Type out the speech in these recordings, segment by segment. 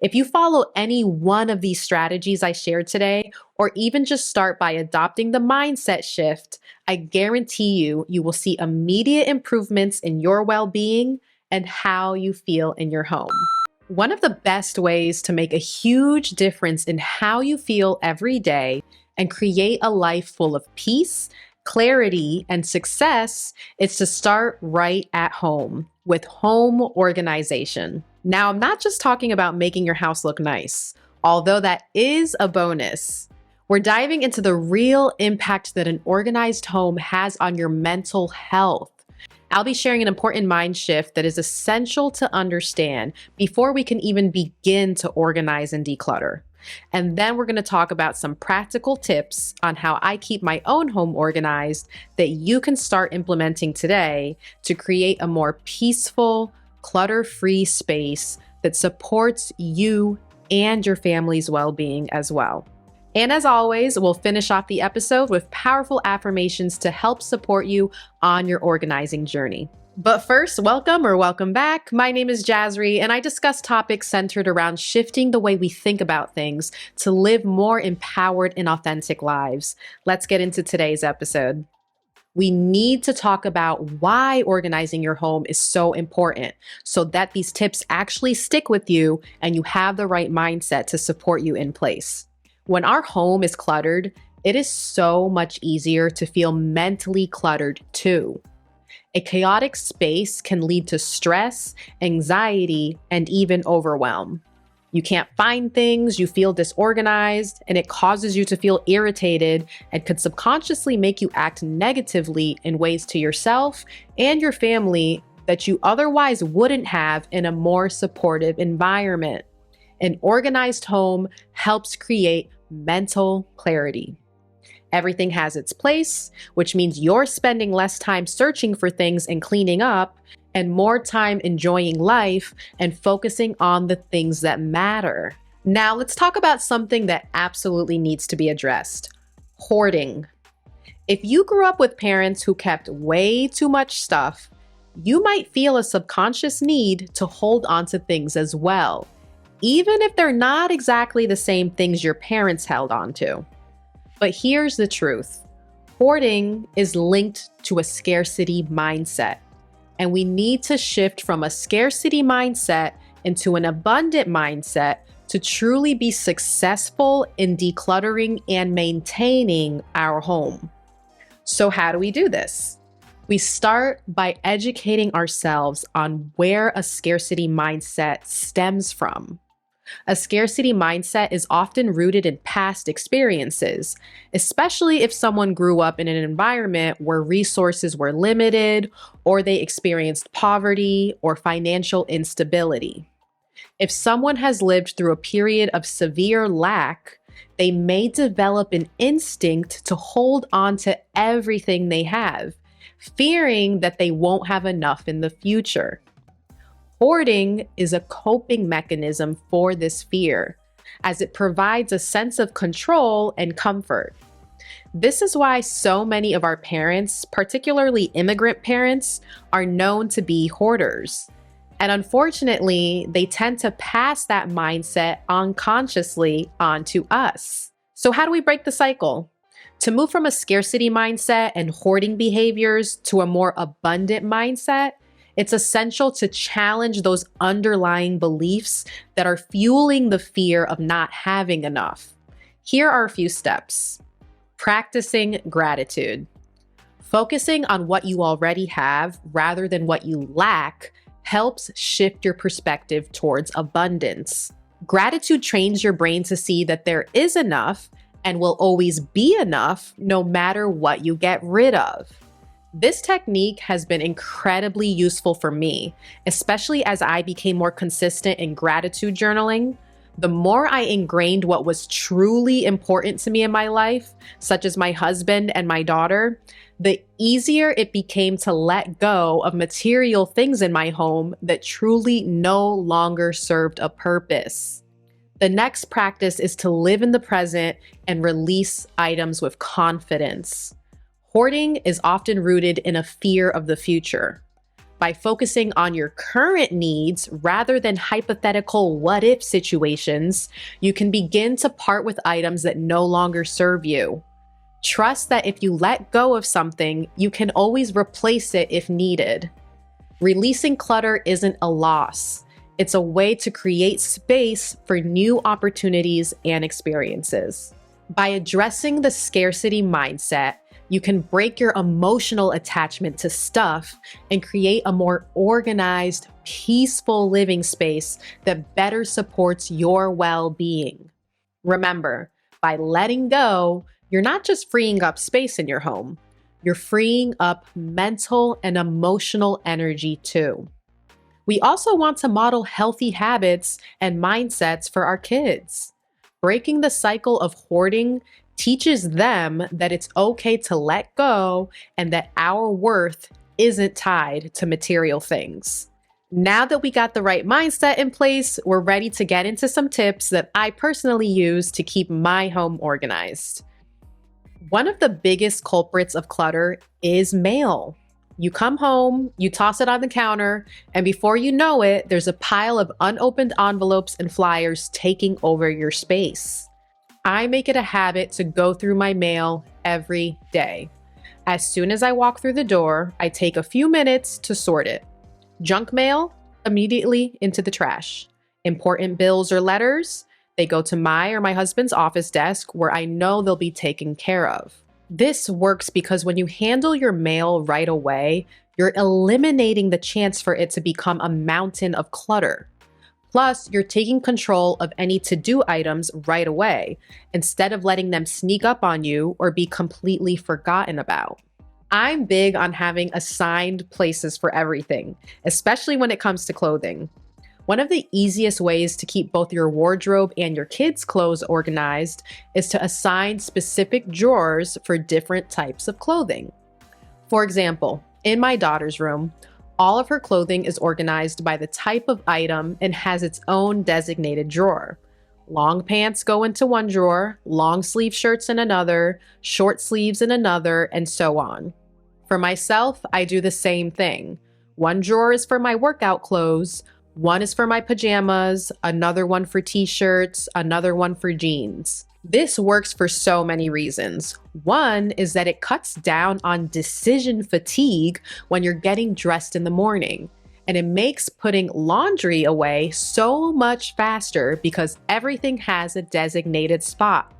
If you follow any one of these strategies I shared today, or even just start by adopting the mindset shift, I guarantee you will see immediate improvements in your well-being and how you feel in your home. One of the best ways to make a huge difference in how you feel every day and create a life full of peace, clarity, and success is to start right at home with home organization. Now, I'm not just talking about making your house look nice, although that is a bonus. We're diving into the real impact that an organized home has on your mental health. I'll be sharing an important mind shift that is essential to understand before we can even begin to organize and declutter. And then we're going to talk about some practical tips on how I keep my own home organized that you can start implementing today to create a more peaceful, clutter-free space that supports you and your family's well-being as well. And as always, we'll finish off the episode with powerful affirmations to help support you on your organizing journey. But first, welcome back. My name is Jazri, and I discuss topics centered around shifting the way we think about things to live more empowered and authentic lives. Let's get into today's episode. We need to talk about why organizing your home is so important so that these tips actually stick with you and you have the right mindset to support you in place. When our home is cluttered, it is so much easier to feel mentally cluttered too. A chaotic space can lead to stress, anxiety, and even overwhelm. You can't find things, you feel disorganized, and it causes you to feel irritated and could subconsciously make you act negatively in ways to yourself and your family that you otherwise wouldn't have in a more supportive environment. An organized home helps create mental clarity. Everything has its place, which means you're spending less time searching for things and cleaning up, and more time enjoying life and focusing on the things that matter. Now, let's talk about something that absolutely needs to be addressed: hoarding. If you grew up with parents who kept way too much stuff, you might feel a subconscious need to hold on to things as well, even if they're not exactly the same things your parents held on to. But here's the truth. Hoarding is linked to a scarcity mindset, and we need to shift from a scarcity mindset into an abundant mindset to truly be successful in decluttering and maintaining our home. So how do we do this? We start by educating ourselves on where a scarcity mindset stems from. A scarcity mindset is often rooted in past experiences, especially if someone grew up in an environment where resources were limited or they experienced poverty or financial instability. If someone has lived through a period of severe lack, they may develop an instinct to hold on to everything they have, fearing that they won't have enough in the future. Hoarding is a coping mechanism for this fear, as it provides a sense of control and comfort. This is why so many of our parents, particularly immigrant parents, are known to be hoarders. And unfortunately, they tend to pass that mindset unconsciously onto us. So how do we break the cycle? To move from a scarcity mindset and hoarding behaviors to a more abundant mindset, it's essential to challenge those underlying beliefs that are fueling the fear of not having enough. Here are a few steps. Practicing gratitude. Focusing on what you already have rather than what you lack helps shift your perspective towards abundance. Gratitude trains your brain to see that there is enough and will always be enough no matter what you get rid of. This technique has been incredibly useful for me, especially as I became more consistent in gratitude journaling. The more I ingrained what was truly important to me in my life, such as my husband and my daughter, the easier it became to let go of material things in my home that truly no longer served a purpose. The next practice is to live in the present and release items with confidence. Hoarding is often rooted in a fear of the future. By focusing on your current needs rather than hypothetical what if situations, you can begin to part with items that no longer serve you. Trust that if you let go of something, you can always replace it if needed. Releasing clutter isn't a loss. It's a way to create space for new opportunities and experiences. By addressing the scarcity mindset, you can break your emotional attachment to stuff and create a more organized, peaceful living space that better supports your well-being. Remember, by letting go, you're not just freeing up space in your home, you're freeing up mental and emotional energy too. We also want to model healthy habits and mindsets for our kids. Breaking the cycle of hoarding teaches them that it's okay to let go and that our worth isn't tied to material things. Now that we got the right mindset in place, we're ready to get into some tips that I personally use to keep my home organized. One of the biggest culprits of clutter is mail. You come home, you toss it on the counter, and before you know it, there's a pile of unopened envelopes and flyers taking over your space. I make it a habit to go through my mail every day. As soon as I walk through the door, I take a few minutes to sort it. Junk mail, immediately into the trash. Important bills or letters, they go to my or my husband's office desk where I know they'll be taken care of. This works because when you handle your mail right away, you're eliminating the chance for it to become a mountain of clutter. Plus, you're taking control of any to-do items right away, instead of letting them sneak up on you or be completely forgotten about. I'm big on having assigned places for everything, especially when it comes to clothing. One of the easiest ways to keep both your wardrobe and your kids' clothes organized is to assign specific drawers for different types of clothing. For example, in my daughter's room, all of her clothing is organized by the type of item and has its own designated drawer. Long pants go into one drawer, long sleeve shirts in another, short sleeves in another, and so on. For myself, I do the same thing. One drawer is for my workout clothes, one is for my pajamas, another one for t-shirts, another one for jeans. This works for so many reasons. One is that it cuts down on decision fatigue when you're getting dressed in the morning, and it makes putting laundry away so much faster because everything has a designated spot.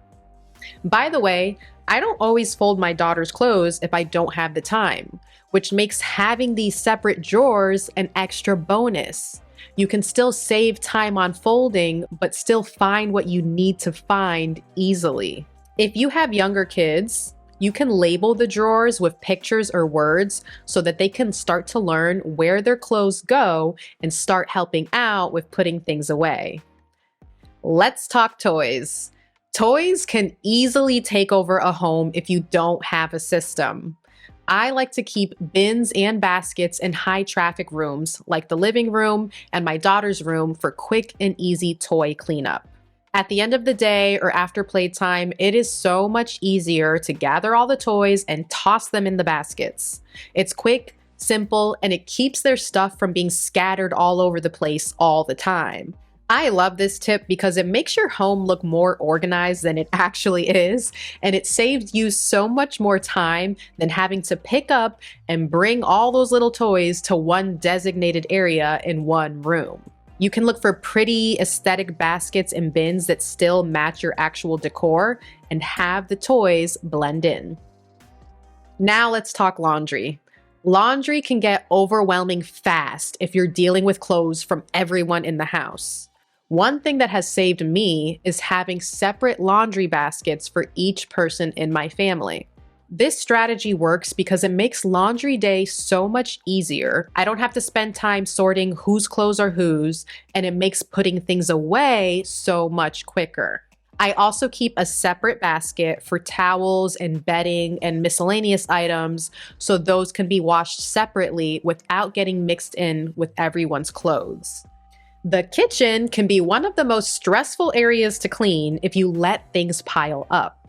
By the way, I don't always fold my daughter's clothes if I don't have the time, which makes having these separate drawers an extra bonus. You can still save time on folding, but still find what you need to find easily. If you have younger kids, you can label the drawers with pictures or words so that they can start to learn where their clothes go and start helping out with putting things away. Let's talk toys. Toys can easily take over a home if you don't have a system. I like to keep bins and baskets in high traffic rooms like the living room and my daughter's room for quick and easy toy cleanup. At the end of the day or after playtime, it is so much easier to gather all the toys and toss them in the baskets. It's quick, simple, and it keeps their stuff from being scattered all over the place all the time. I love this tip because it makes your home look more organized than it actually is, and it saves you so much more time than having to pick up and bring all those little toys to one designated area in one room. You can look for pretty aesthetic baskets and bins that still match your actual decor and have the toys blend in. Now let's talk laundry. Laundry can get overwhelming fast if you're dealing with clothes from everyone in the house. One thing that has saved me is having separate laundry baskets for each person in my family. This strategy works because it makes laundry day so much easier. I don't have to spend time sorting whose clothes are whose, and it makes putting things away so much quicker. I also keep a separate basket for towels and bedding and miscellaneous items, so those can be washed separately without getting mixed in with everyone's clothes. The kitchen can be one of the most stressful areas to clean if you let things pile up.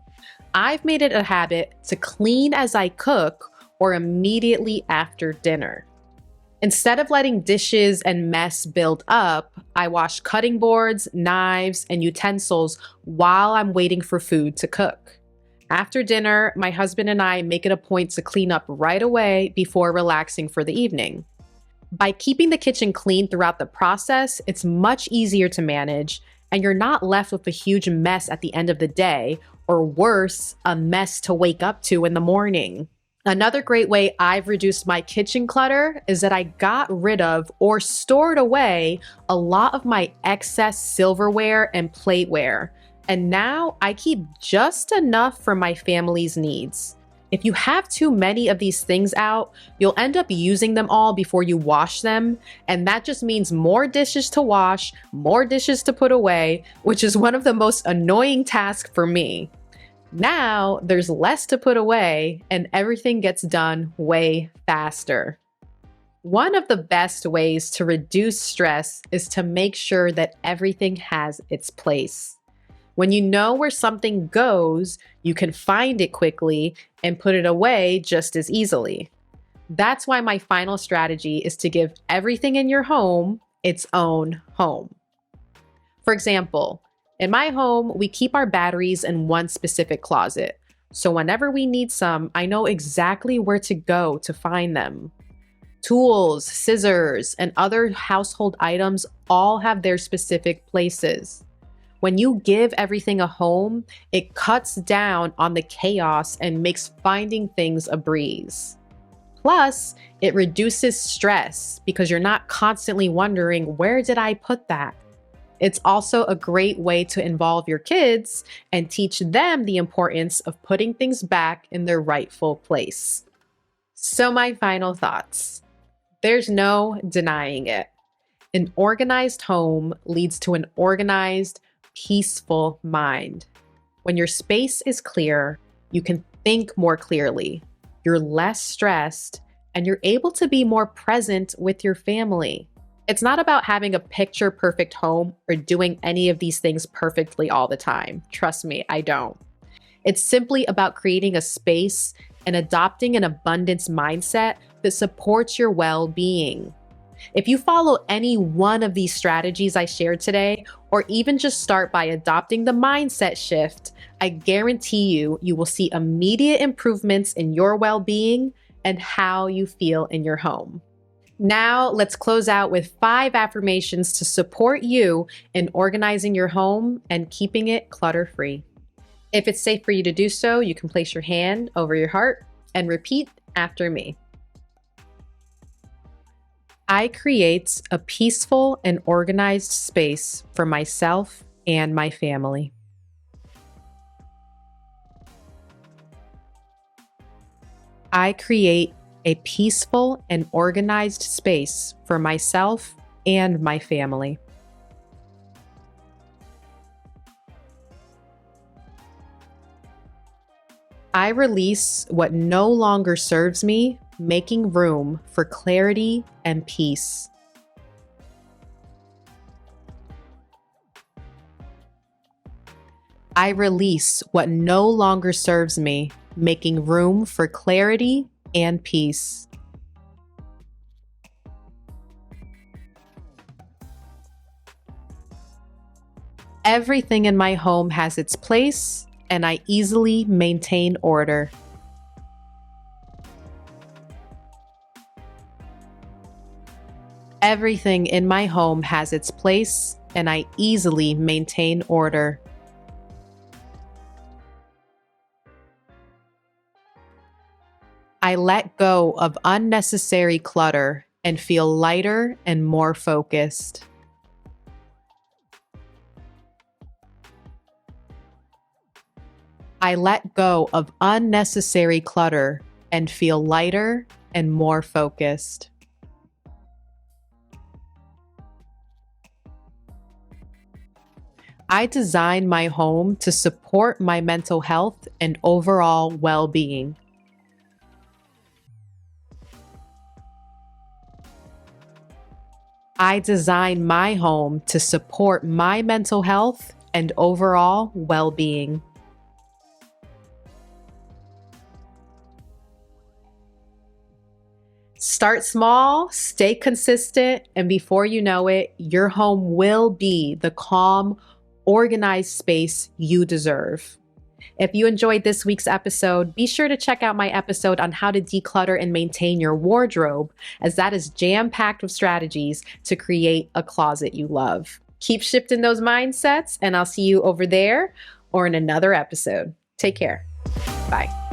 I've made it a habit to clean as I cook or immediately after dinner. Instead of letting dishes and mess build up, I wash cutting boards, knives, and utensils while I'm waiting for food to cook. After dinner, my husband and I make it a point to clean up right away before relaxing for the evening. By keeping the kitchen clean throughout the process, it's much easier to manage, and you're not left with a huge mess at the end of the day, or worse, a mess to wake up to in the morning. Another great way I've reduced my kitchen clutter is that I got rid of or stored away a lot of my excess silverware and plateware, and now I keep just enough for my family's needs. If you have too many of these things out, you'll end up using them all before you wash them, and that just means more dishes to wash, more dishes to put away, which is one of the most annoying tasks for me. Now there's less to put away and everything gets done way faster. One of the best ways to reduce stress is to make sure that everything has its place. When you know where something goes, you can find it quickly and put it away just as easily. That's why my final strategy is to give everything in your home its own home. For example, in my home, we keep our batteries in one specific closet. So whenever we need some, I know exactly where to go to find them. Tools, scissors, and other household items all have their specific places. When you give everything a home, it cuts down on the chaos and makes finding things a breeze. Plus, it reduces stress because you're not constantly wondering, where did I put that? It's also a great way to involve your kids and teach them the importance of putting things back in their rightful place. So my final thoughts. There's no denying it. An organized home leads to an organized, peaceful mind. When your space is clear, you can think more clearly, you're less stressed, and you're able to be more present with your family. It's not about having a picture-perfect home or doing any of these things perfectly all the time. Trust me, I don't. It's simply about creating a space and adopting an abundance mindset that supports your well-being. If you follow any one of these strategies I shared today, or even just start by adopting the mindset shift, I guarantee you will see immediate improvements in your well-being and how you feel in your home. Now, let's close out with 5 affirmations to support you in organizing your home and keeping it clutter-free. If it's safe for you to do so, you can place your hand over your heart and repeat after me. I create a peaceful and organized space for myself and my family. I create a peaceful and organized space for myself and my family. I release what no longer serves me, making room for clarity and peace. I release what no longer serves me, making room for clarity and peace. Everything in my home has its place, and I easily maintain order. Everything in my home has its place, and I easily maintain order. I let go of unnecessary clutter and feel lighter and more focused. I let go of unnecessary clutter and feel lighter and more focused. I design my home to support my mental health and overall well-being. I design my home to support my mental health and overall well-being. Start small, stay consistent, and before you know it, your home will be the calm, organized space you deserve. If you enjoyed this week's episode, be sure to check out my episode on how to declutter and maintain your wardrobe, as that is jam-packed with strategies to create a closet you love. Keep shifting those mindsets, and I'll see you over there or in another episode. Take care. Bye.